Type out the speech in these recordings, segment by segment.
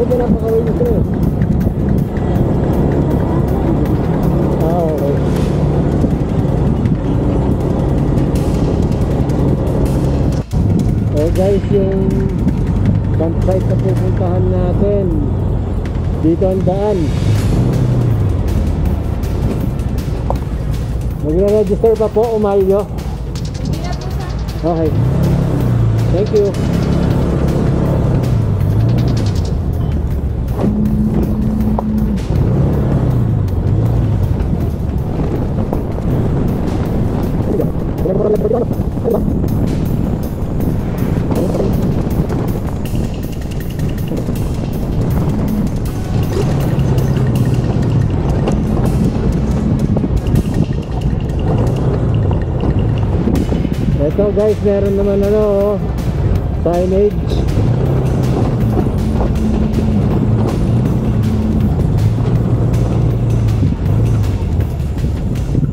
ito napakawin ito eh. Okay. Oh guys, yung campsite na pupuntahan natin, dito ang daan. Magre-register pa po, Umaylio? Okay. Thank you. Ito guys, meron naman ano, signage.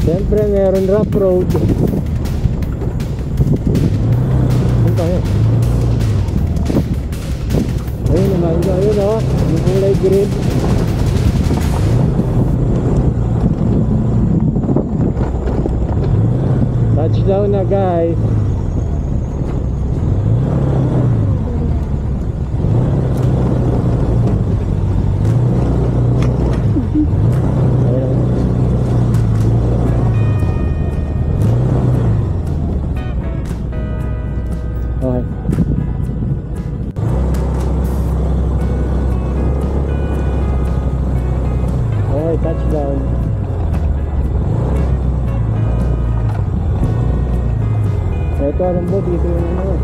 Siyempre meron rough road. Ayun naman, ayun o, yung kulay green. Touchdown na guys. Okay. Okay, touchdown. Ito alam mo, dito yung ano,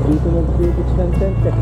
dito mag-pitch ng tent eh.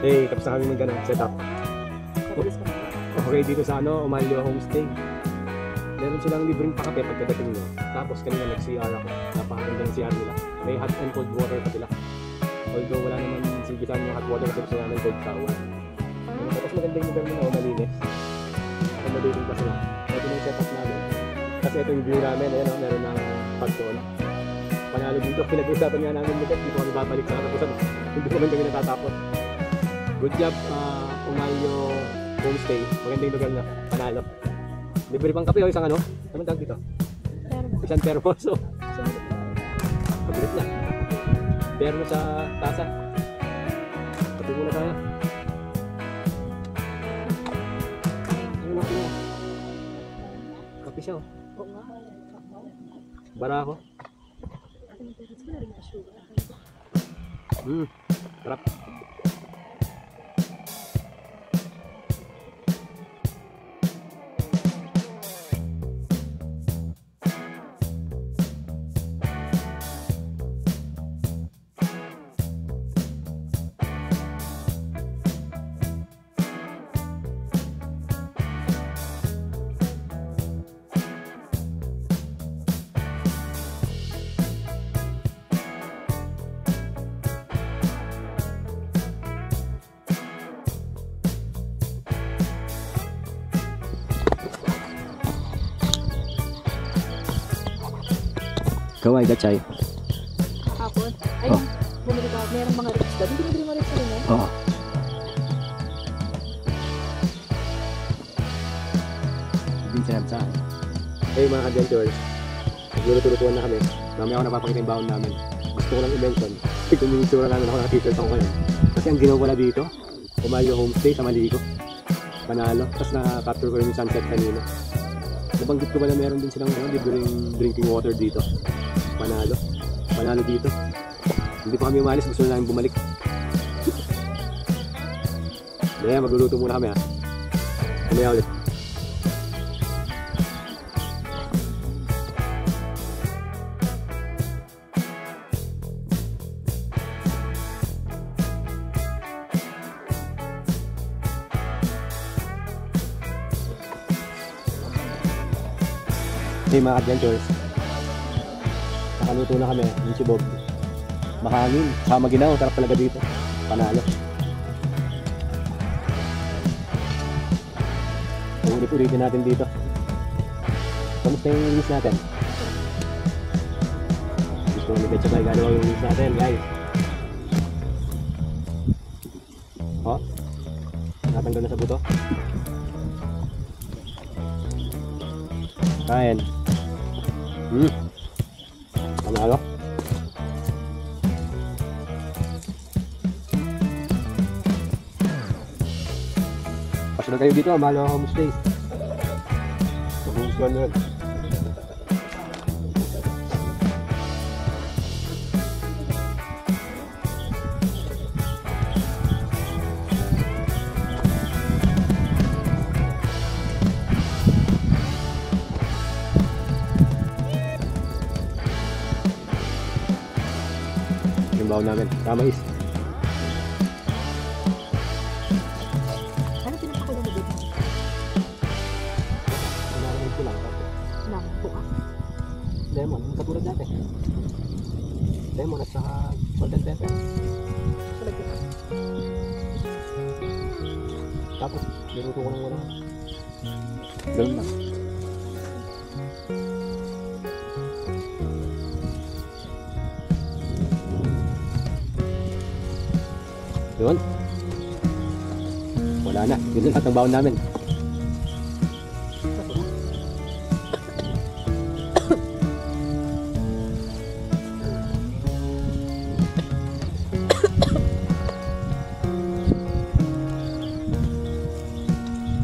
Okay, tapos na kami mag-setup. Okay, dito sa ano, Umaylio Homestay. Meron silang libreng pakape pagkadating nyo. Tapos kanina nag-CR ako. Napakaganda ng CR nila. May hot and cold water pa sila. Although wala naman sigisan yung hot water kasi gusto namin cold shower. Tapos maganda yung lugar nila, malinis. Accommodating pa sila. Ito na yung setup namin. Kasi ito yung view namin. Ayan o, meron ng pagdoon. Panalo dito, pinag-usapan nga namin dito. Dito kami babalik sa katapusan. Hindi naman kami natatapos. Good job, Umaylio Homestay. Maganda yung lugar na, panalo. Libre pang kape o isang ano? Naman tawag dito? Isang termos. So, pagbilit na. Termos sa tasa. Kape muna tayo. Kape siya o. Bara ako. Sarap. Kaway, Gatchay. Kahapon. Ayun, bumili ka. Merong mga rips ka. Hindi mo mga rips rin yan? Oo. Hindi sinabi sa akin. Hey mga adventurers, nagluluto-lutuan na kami. Mamaya ako napapakita yung baon namin. Gusto ko lang i-mention. Tignan yung itsura namin ako naka-t-shirt ako ngayon. Kasi ang ginawa ko na dito, Umayo Homestay sa Maligo. Panalo. Tapos na-capture ko rin yung sunset kanina. Nabanggit ko ba na meron din silang libreng drinking water dito. Panalo. Panalo dito. Hindi pa kami umalis, gusto na namin bumalik. Kaya magluluto muna kami ha. Kumaya ulit. Hey mga adventures, nakaluto na kami, yung sibog. Mahangin, sama ginaw, sarap talaga dito. Panalo. Ulit-ulitin natin dito. Kamusta yung release natin? Gusto ko nabit sabay gano'n yung release natin, guys. Oh, natanggal na sa buto. Kain. Panalo. Pasunod kayo dito, Malo Homestay. Magugustuhan nyo yun. Yung baon namin, kamais. Ano pinapakulo mo dito? Nararamid ko lang. Nang bukas. Lemon, katulad dati. Lemon at saka salt and pepper. Salag ko. Tapos, niluto ko ng wala. Ganun lang. Yun. Wala na. Yun na lahat ng baon namin.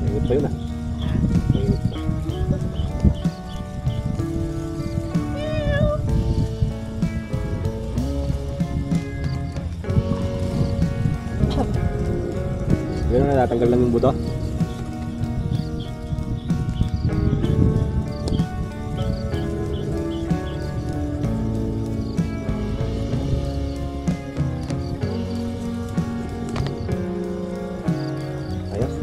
Mainit pa yun ah. Mainit pa. Yun na, natanggal lang yung buto. Ayos.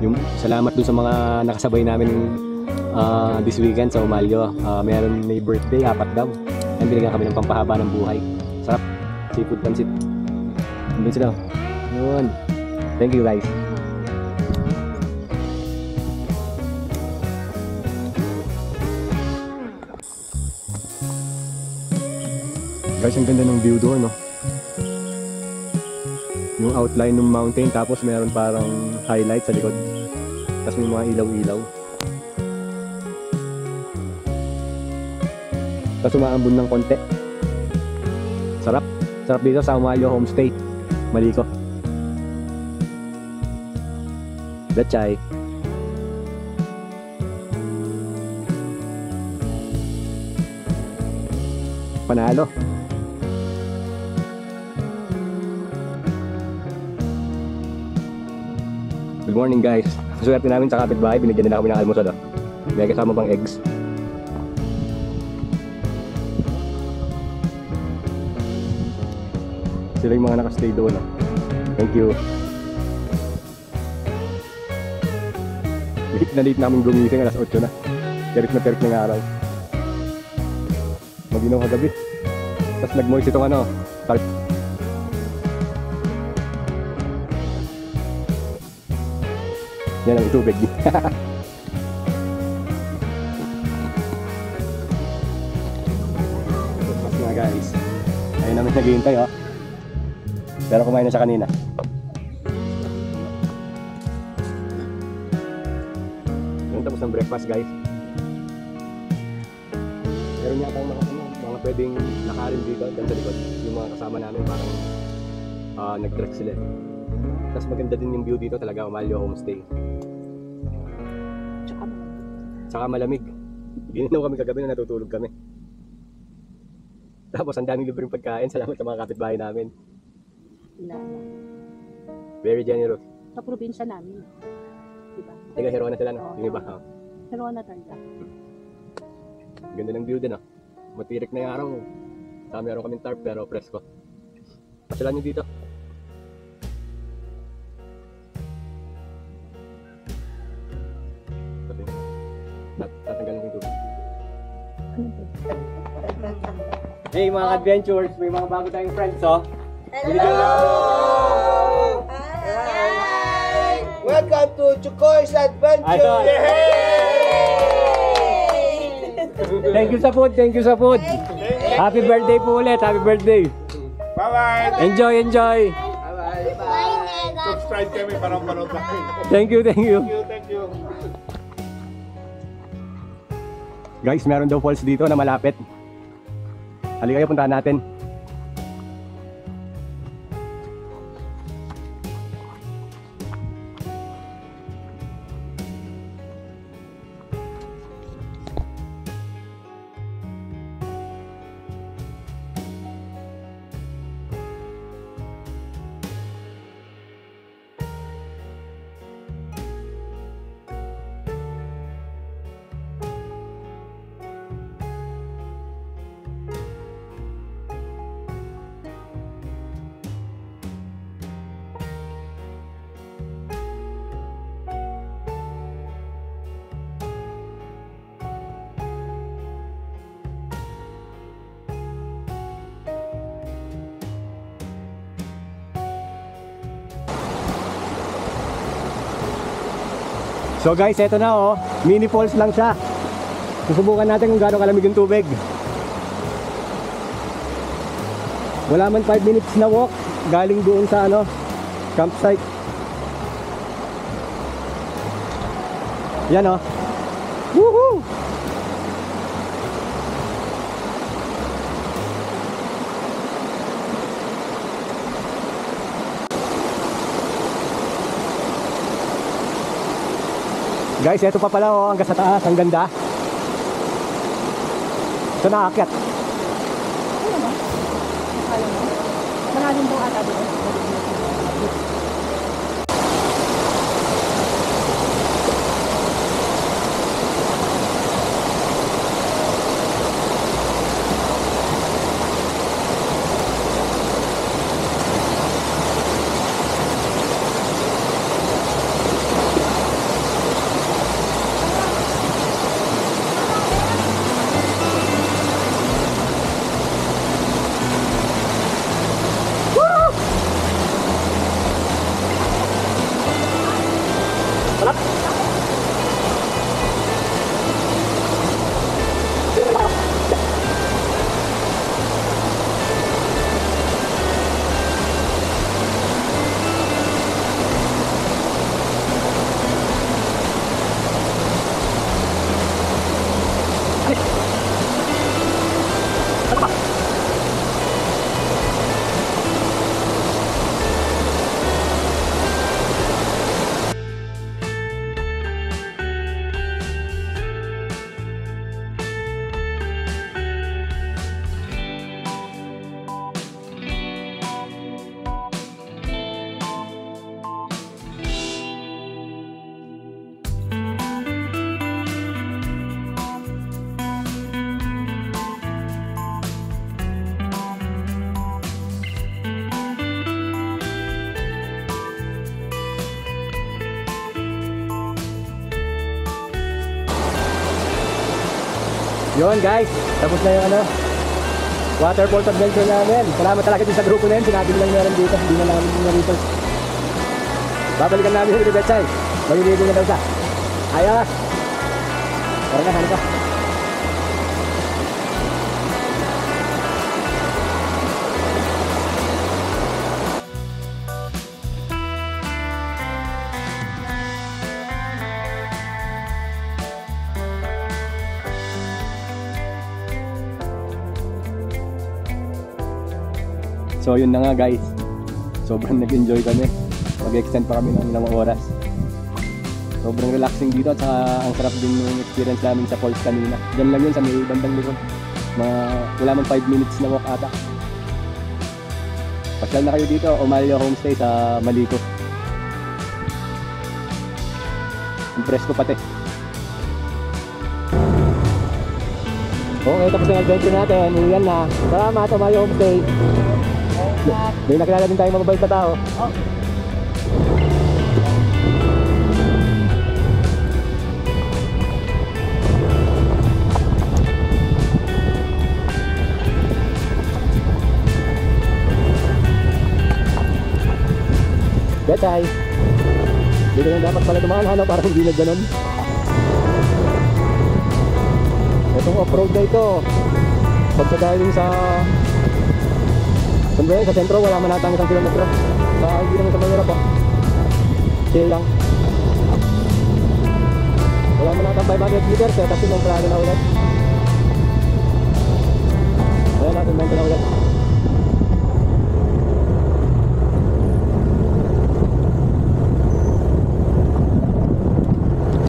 Yung salamat dun sa mga nakasabay namin this weekend sa Umalyo. Meron may birthday, 4 daw. And binigyan kami ng pampahaba ng buhay. Sarap. Seafood pansit. Andun sila. Yun. Thank you guys. Guys, ang ganda ng view doon, no? Yung outline ng mountain, tapos meron parang highlight sa likod. Tapos may mga ilaw-ilaw. Tapos umaambon ng konti. Sarap. Sarap dito sa Umalyo Homestay. Maliko. Gatchay. Panalo. Good morning guys. Swerte namin sa kapitbahay, binigyan nila kami ng almusal. May kasama pang eggs. Sila yung mga nakastay doon. Thank you. Late na late namin gumising, alas 8 na. Terik na ng araw. Maginaw kagabi. Tapos nag-moist itong ano, tarp. Yan ang tubig. Tapos nga guys. Ayun namin naghihintay oh. Pero kumain na siya kanina. Yung tapos ng breakfast guys. Meron niya tayong mga pwedeng nakarin dito dyan sa likod. Yung mga kasama namin parang nag-trek sila. Tapos maganda din yung view dito talaga, Amalio Homestay. Tsaka malamig. Gininaw kami kagabi na natutulog kami. Tapos ang daming libreng pagkain. Salamat sa mga kapitbahay namin. Very generous. Sa probinsya namin. Diba? Tiga Hirona sila no? Yung iba. Hirona talaga. Ganda ng view din ah. Matirik na yung araw. Saka meron kaming tarp pero presko. Pasyalan nyo dito. Tatanggalin ko yung tubig. Hey mga adventures, may mga bago tayong friends oh. Hello! Hi! Welcome to Chukoy's Adventure! Thank you sa food, thank you sa food. Happy birthday po ulit, happy birthday. Bye-bye! Enjoy, enjoy. Bye-bye! Subscribe kami para manood namin. Thank you, thank you. Thank you. Guys, meron daw falls dito na malapit. Halika kayo, puntahan natin. So guys, eto na oh, mini falls lang siya. Susubukan natin kung gaano kalamig yung tubig. Wala man 5 minutes na walk galing doon sa ano, campsite. Yan oh. Woohoo! Guys, eto pa pala oh, hanggang sa taas, ang ganda. Ito nakaakyat. Ano ba? Akala mo? Malalim daw ata dito. Yun guys, tapos na yung waterfall adventure namin. Salamat talaga din sa grupo na yun. Sinabi nilang meron dito. Hindi na namin narito. Babalikan namin yung Betchay. Maliligo na daw siya. Ayos! Tara na, hanap ka. So yun na nga guys, sobrang nag-enjoy kami. Mag-extend pa kami ng ilang oras. Sobrang relaxing dito at saka ang sarap din yung experience namin sa falls kanina. Diyan lang yun sa may bandang likod. Wala man 5 minutes na walk ata. Pasyal na kayo dito, Omalia Homestay sa Maliko. Impress ko pati. Okay, tapos ang adventure natin. Uyan na. Salamat, Omalia Homestay. May nakilala din tayong mababait na tao. Betay! Dito na dapat pala dumaan, parang hindi na ganun. Itong off-road na ito, pagkagaling sa siyempre sa sentro, wala man natang 1 kilometro. Hindi naman sa mahirap po. Chill lang. Wala man natang 500 meters tapos yung prado na ulit. Wala natin 20 na ulit.